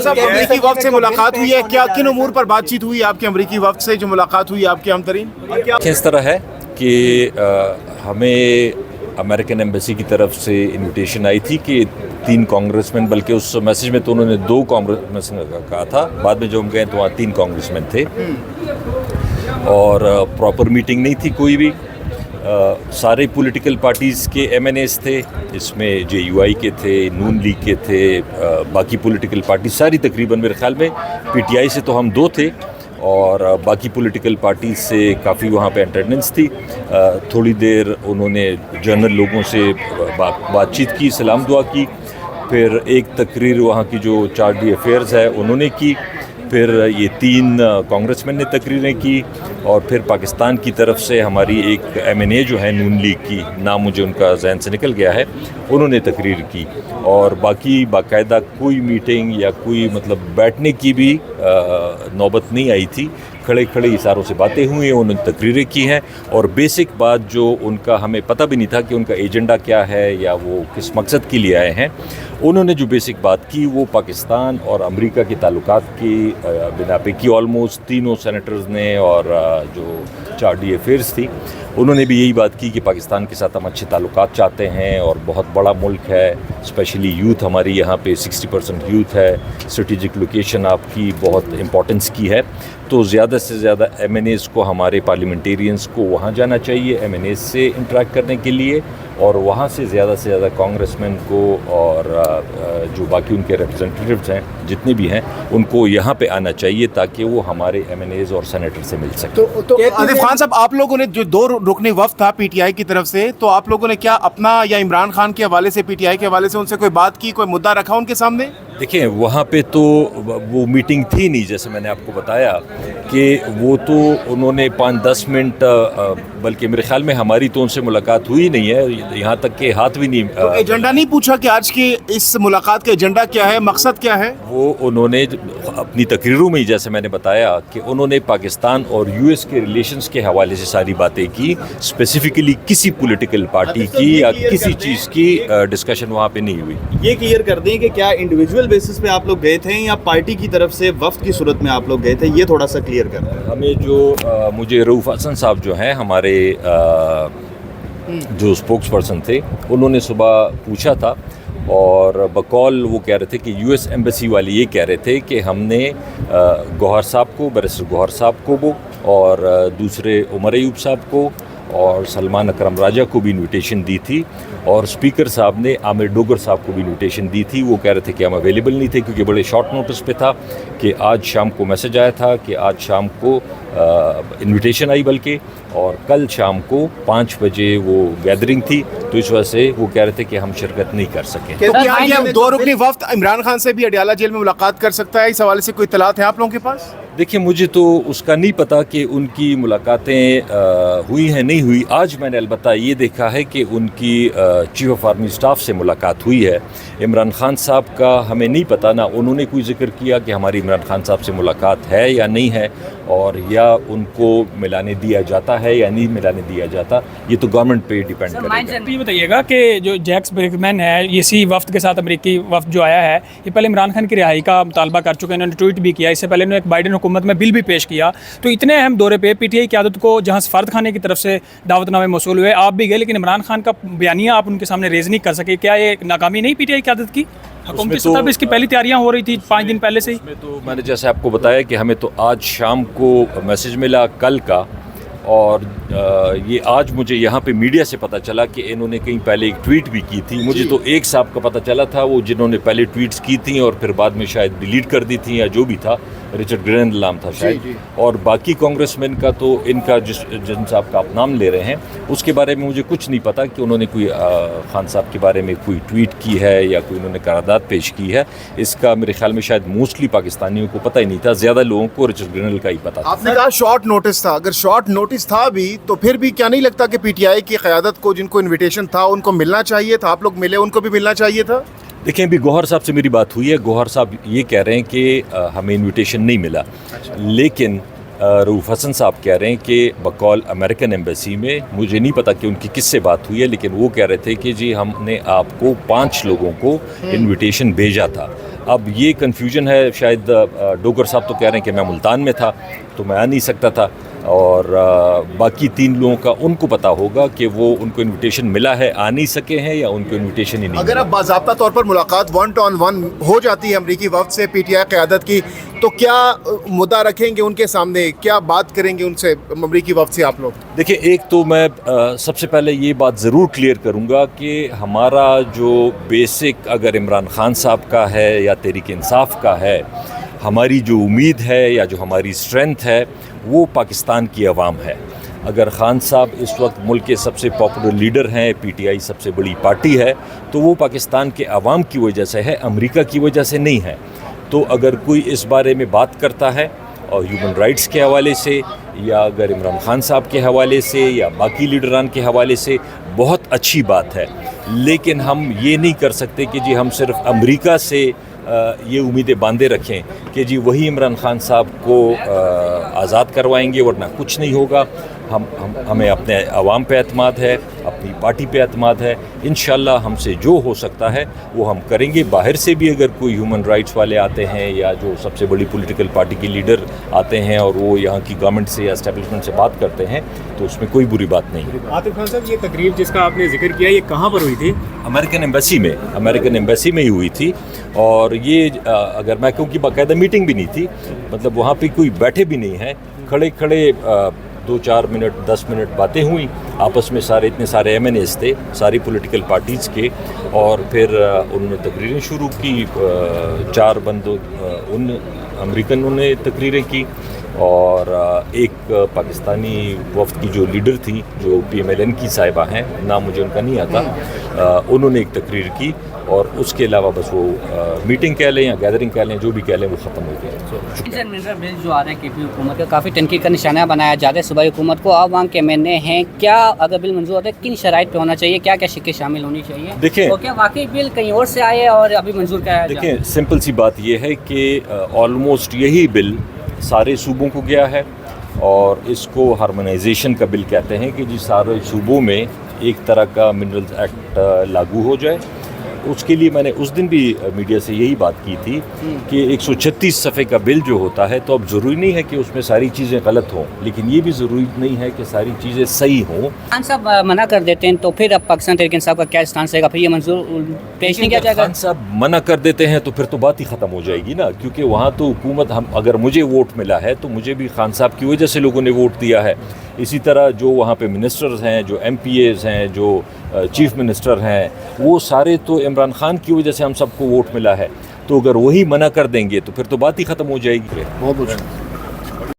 صاحب امریکی وفد سے ملاقات ہوئی ہے، کیا کن امور پر بات چیت ہوئی آپ کے امریکی وفد سے جو ملاقات ہوئی آپ کے ہم ترین؟ اس طرح ہے کہ ہمیں امریکن ایمبیسی کی طرف سے انویٹیشن آئی تھی کہ 3 کانگریس مین، بلکہ اس میسیج میں تو انہوں نے 2 کانگریس مین کہا تھا، بعد میں جو ہم گئے تو وہاں 3 کانگریس مین تھے اور پراپر میٹنگ نہیں تھی کوئی بھی. سارے پولیٹیکل پارٹیز کے ایم این ایز تھے، اس میں جے یو آئی کے تھے، نون لیگ کے تھے، باقی پولیٹیکل پارٹیز ساری تقریباً میرے خیال میں پی ٹی آئی سے تو ہم 2 تھے اور باقی پولیٹیکل پارٹیز سے کافی وہاں پہ اٹینڈنس تھی. تھوڑی دیر انہوں نے جنرل لوگوں سے بات چیت کی، سلام دعا کی، پھر ایک تقریر وہاں کی جو چارج دی افیئرز ہے انہوں نے کی، پھر یہ 3 کانگریس مین نے تقریریں کی، اور پھر پاکستان کی طرف سے ہماری ایک ایم این اے جو ہے نون لیگ کی، نام مجھے ان کا ذہن سے نکل گیا ہے، انہوں نے تقریر کی. اور باقی باقاعدہ کوئی میٹنگ یا کوئی مطلب بیٹھنے کی بھی نوبت نہیں آئی تھی. کھڑے کھڑے اشاروں سے باتیں ہوئی ہیں، انہوں نے تقریریں کی ہیں، اور بیسک بات جو ان کا ہمیں پتہ بھی نہیں تھا کہ ان کا ایجنڈا کیا ہے یا وہ کس مقصد کے لیے آئے ہیں، انہوں نے جو بیسک بات کی وہ پاکستان اور امریکہ کے تعلقات کی بنا پہ کی. آلموسٹ تینوں سینیٹرز نے اور جو چارج دی افیئرز تھی انہوں نے بھی یہی بات کی کہ پاکستان کے ساتھ ہم اچھے تعلقات چاہتے ہیں اور بہت بڑا ملک ہے، اسپیشلی یوتھ ہماری یہاں پہ 60% یوتھ ہے، اسٹریٹجک لوکیشن آپ کی بہت امپورٹنس کی ہے، تو زیادہ سے زیادہ ایم این ایز کو، ہمارے پارلیمنٹیرینز کو وہاں جانا چاہیے ایم این ایز سے انٹریکٹ کرنے کے لیے، اور وہاں سے زیادہ کانگریس مین کو اور جو باقی ان کے ریپرزنٹیٹیوز ہیں جتنے بھی ہیں ان کو یہاں پہ آنا چاہیے تاکہ وہ ہمارے ایم این ایز اور سینیٹر سے مل سکیں. تو آصف خان صاحب، آپ لوگوں نے جو 2 رکنی وفد تھا پی ٹی آئی کی طرف سے، تو آپ لوگوں نے کیا اپنا یا عمران خان کے حوالے سے، پی ٹی آئی کے حوالے سے ان سے کوئی بات کی، کوئی مدعا رکھا ان کے سامنے؟ دیکھیں وہاں پہ تو وہ میٹنگ تھی نہیں، جیسے میں نے آپ کو بتایا کہ وہ تو انہوں نے 5-10 منٹ، بلکہ میرے خیال میں ہماری تو ان سے ملاقات ہوئی نہیں ہے، یہاں تک کہ ہاتھ بھی نہیں. تو ایجنڈا نہیں پوچھا کہ آج کی اس ملاقات کا ایجنڈا کیا ہے، مقصد کیا ہے؟ وہ انہوں نے اپنی تقریروں میں ہی، جیسے میں نے بتایا کہ انہوں نے پاکستان اور یو ایس کے ریلیشنز کے حوالے سے ساری باتیں کی، اسپیسیفکلی کسی پولیٹیکل پارٹی کی یا کسی چیز کی ڈسکشن وہاں پہ نہیں ہوئی. یہ کلیئر کر دیں کہ کیا انڈیویجول بیسس پہ آپ لوگ گئے تھے یا پارٹی کی طرف سے وفد کی صورت میں آپ لوگ گئے تھے، یہ تھوڑا سا کلیئر کر دیں. ہمیں جو مجھے رؤوف حسن صاحب جو ہیں ہمارے جو اسپوکس پرسن تھے، انہوں نے صبح پوچھا تھا، اور بقول وہ کہہ رہے تھے کہ یو ایس ایمبیسی والے یہ کہہ رہے تھے کہ ہم نے گوہر صاحب کو، بیرسٹر گوہر صاحب کو وہ، اور دوسرے عمر ایوب صاحب کو اور سلمان اکرم راجہ کو بھی انویٹیشن دی تھی، اور اسپیکر صاحب نے عامر ڈوگر صاحب کو بھی انویٹیشن دی تھی. وہ کہہ رہے تھے کہ ہم اویلیبل نہیں تھے کیونکہ بڑے شارٹ نوٹس پہ تھا، کہ آج شام کو میسج آیا تھا کہ آج شام کو انویٹیشن آئی، بلکہ اور کل شام کو 5 بجے وہ گیدرنگ تھی، تو اس وجہ سے وہ کہہ رہے تھے کہ ہم شرکت نہیں کر سکیں. تو کیا یہ 2 رکنی وفد عمران خان سے بھی اڈیالہ جیل میں ملاقات کر سکتا ہے؟ اس حوالے سے کوئی اطلاعات ہیں آپ لوگوں کے پاس؟ دیکھیں مجھے تو اس کا نہیں پتا کہ ان کی ملاقاتیں ہوئی ہیں نہیں ہوئی. آج میں نے البتہ یہ دیکھا ہے کہ ان کی چیف آف آرمی اسٹاف سے ملاقات ہوئی ہے. عمران خان صاحب کا ہمیں نہیں پتا، نہ انہوں نے کوئی ذکر کیا کہ ہماری عمران خان صاحب سے ملاقات ہے یا نہیں ہے، اور یا ان کو ملانے دیا جاتا ہے یا نہیں ملانے دیا جاتا، یہ تو گورنمنٹ پہ ڈیپینڈ کرے گا. یہ بتائیے گا کہ جو جیکس برگمین ہے، اسی وفد کے ساتھ امریکی وفد جو آیا ہے، یہ پہلے عمران خان کی رہائی کا مطالبہ کر چکے ہیں، انہوں نے ٹویٹ بھی کیا، اس سے پہلے انہوں نے ایک بائیڈن حکومت میں بل بھی پیش کیا. تو اتنے اہم دورے پہ پی ٹی آئی قیادت کو جہاں سفارت خانے کی طرف سے دعوت نامے موصول ہوئے، آپ بھی گئے، لیکن عمران خان کا بیانیہ آپ ان کے سامنے ریز نہیں کر سکے، کیا یہ ناکامی نہیں پی ٹی آئی قیادت کی؟ حکومتی سطح پہ اس کی پہلی تیاریاں ہو رہی تھی 5 دن پہلے سے ہی. تو میں نے جیسے آپ کو بتایا کہ ہمیں تو آج شام کو میسج ملا کل کا، اور یہ آج مجھے یہاں پہ میڈیا سے پتہ چلا کہ انہوں نے کہیں پہلے ایک ٹویٹ بھی کی تھی. مجھے تو ایک صاحب کا پتہ چلا تھا، وہ جنہوں نے پہلے ٹویٹس کی تھیں اور پھر بعد میں شاید ڈیلیٹ کر دی تھیں یا جو بھی تھا، رچرڈ گرینڈ نام تھا شاید. اور باقی کانگریس مین کا تو ان کا جن صاحب کا آپ نام لے رہے ہیں اس کے بارے میں مجھے کچھ نہیں پتا کہ انہوں نے کوئی خان صاحب کے بارے میں کوئی ٹویٹ کی ہے یا کوئی انہوں نے قرارداد پیش کی ہے. اس کا میرے خیال میں شاید موسٹلی پاکستانیوں کو پتہ ہی نہیں تھا، زیادہ لوگوں کو رچرڈ گرینڈ کا ہی پتا تھا. آپ نے کہا شارٹ نوٹس تھا، اگر شارٹ نوٹس تھا بھی تو پھر بھی کیا نہیں لگتا کہ پی ٹی آئی کی قیادت کو، جن کو انویٹیشن تھا، ان کو ملنا چاہیے تھا؟ آپ لوگ ملے، ان کو بھی ملنا چاہیے تھا. دیکھیں ابھی گوہر صاحب سے میری بات ہوئی ہے، گوہر صاحب یہ کہہ رہے ہیں کہ ہمیں انویٹیشن نہیں ملا، لیکن رؤوف حسن صاحب کہہ رہے ہیں کہ بقول امریکن ایمبیسی میں، مجھے نہیں پتہ کہ ان کی کس سے بات ہوئی ہے، لیکن وہ کہہ رہے تھے کہ جی ہم نے آپ کو 5 لوگوں کو انویٹیشن بھیجا تھا. اب یہ کنفیوژن ہے، شاید ڈوگر صاحب تو کہہ رہے ہیں کہ میں ملتان میں تھا تو میں آ نہیں سکتا تھا، اور باقی 3 لوگوں کا ان کو پتہ ہوگا کہ وہ ان کو انویٹیشن ملا ہے، آ نہیں سکے ہیں، یا ان کو انویٹیشن ہی نہیں اگر ملا. اب باضابطہ طور پر ملاقات 1-on-1 ہو جاتی ہے امریکی وفد سے پی ٹی آئی قیادت کی، تو کیا مدعا رکھیں گے ان کے سامنے، کیا بات کریں گے ان سے امریکی وفد سے آپ لوگ؟ دیکھیں، ایک تو میں سب سے پہلے یہ بات ضرور کلیئر کروں گا کہ ہمارا جو بیسک اگر عمران خان صاحب کا ہے یا تحریک انصاف کا ہے، ہماری جو امید ہے یا جو ہماری اسٹرینتھ ہے وہ پاکستان کی عوام ہے. اگر خان صاحب اس وقت ملک کے سب سے پاپولر لیڈر ہیں، پی ٹی آئی سب سے بڑی پارٹی ہے، تو وہ پاکستان کے عوام کی وجہ سے ہے، امریکہ کی وجہ سے نہیں ہے. تو اگر کوئی اس بارے میں بات کرتا ہے اور ہیومن رائٹس کے حوالے سے، یا اگر عمران خان صاحب کے حوالے سے یا باقی لیڈران کے حوالے سے، بہت اچھی بات ہے. لیکن ہم یہ نہیں کر سکتے کہ جی ہم صرف امریکہ سے یہ امیدیں باندھے رکھیں کہ جی وہی عمران خان صاحب کو آزاد کروائیں گے، ورنہ کچھ نہیں ہوگا. ہمیں اپنے عوام پہ اعتماد ہے، اپنی پارٹی پہ اعتماد ہے. انشاءاللہ ہم سے جو ہو سکتا ہے وہ ہم کریں گے. باہر سے بھی اگر کوئی ہیومن رائٹس والے آتے ہیں یا جو سب سے بڑی پولیٹیکل پارٹی کے لیڈر آتے ہیں اور وہ یہاں کی گورنمنٹ سے یا اسٹیبلشمنٹ سے بات کرتے ہیں، تو اس میں کوئی بری بات نہیں. عاطف خان صاحب، یہ تقریب جس کا آپ نے ذکر کیا، یہ کہاں پر ہوئی تھی؟ امریکن ایمبیسی میں ہی ہوئی تھی. اور یہ اگر میں کہوں کہ باقاعدہ میٹنگ بھی نہیں تھی، مطلب وہاں پہ کوئی بیٹھے بھی نہیں ہیں، کھڑے 2-4 منٹ 10 منٹ باتیں ہوئیں آپس میں. اتنے سارے ایم این ایز تھے ساری پولیٹیکل پارٹیز کے، اور پھر انہوں نے تقریریں شروع کی. 4 بندوں ان امریکن نے تقریریں کی، اور ایک پاکستانی وفد کی جو لیڈر تھی، جو پی ایم ایل این کی صاحبہ ہیں، نام مجھے ان کا نہیں آتا، انہوں نے ایک تقریر کی. اور اس کے علاوہ بس وہ میٹنگ کہہ لیں یا گیدرنگ کہہ لیں، جو بھی کہہ لیں، وہ ختم ہو گیا. منسٹر بل جو آ رہا ہے کے پی حکومت کا، کافی تنقید کا نشانہ بنایا جاتا ہے صوبائی حکومت کو. عوام کے ماننے ہیں، کیا اگر بل منظور ہوتا ہے کن شرائط پہ ہونا چاہیے، کیا کیا شقیں شامل ہونی چاہیے؟ دیکھیں، اور کیا واقعی بل کہیں اور سے آئے اور ابھی منظور کرایا جائے؟ دیکھیں، سمپل سی بات یہ ہے کہ آلموسٹ یہی بل سارے صوبوں کو گیا ہے، اور اس کو ہارمونائزیشن کا بل کہتے ہیں کہ جی سارے صوبوں میں ایک طرح کا منرلز ایکٹ لاگو ہو جائے. اس کے لیے میں نے اس دن بھی میڈیا سے یہی بات کی تھی کہ 136 صفحے کا بل جو ہوتا ہے، تو اب ضروری نہیں ہے کہ اس میں ساری چیزیں غلط ہوں، لیکن یہ بھی ضروری نہیں ہے کہ ساری چیزیں صحیح ہوں. خان صاحب منع کر دیتے ہیں تو پھر اب پاکستان تحریک انصاف کا کیا اسٹانس رہے گا؟ پھر یہ منظور پیش نہیں کیا جائے گا؟ خان صاحب منع کر دیتے ہیں تو پھر تو بات ہی ختم ہو جائے گی نا، کیونکہ وہاں تو حکومت، اگر مجھے ووٹ ملا ہے تو مجھے بھی خان صاحب کی وجہ سے لوگوں نے ووٹ دیا ہے. اسی طرح جو وہاں پہ منسٹرز ہیں، جو ایم پی ایز ہیں، جو چیف منسٹر ہیں، وہ سارے تو عمران خان کی وجہ سے ہم سب کو ووٹ ملا ہے. تو اگر وہی منع کر دیں گے تو پھر تو بات ہی ختم ہو جائے گی. بہت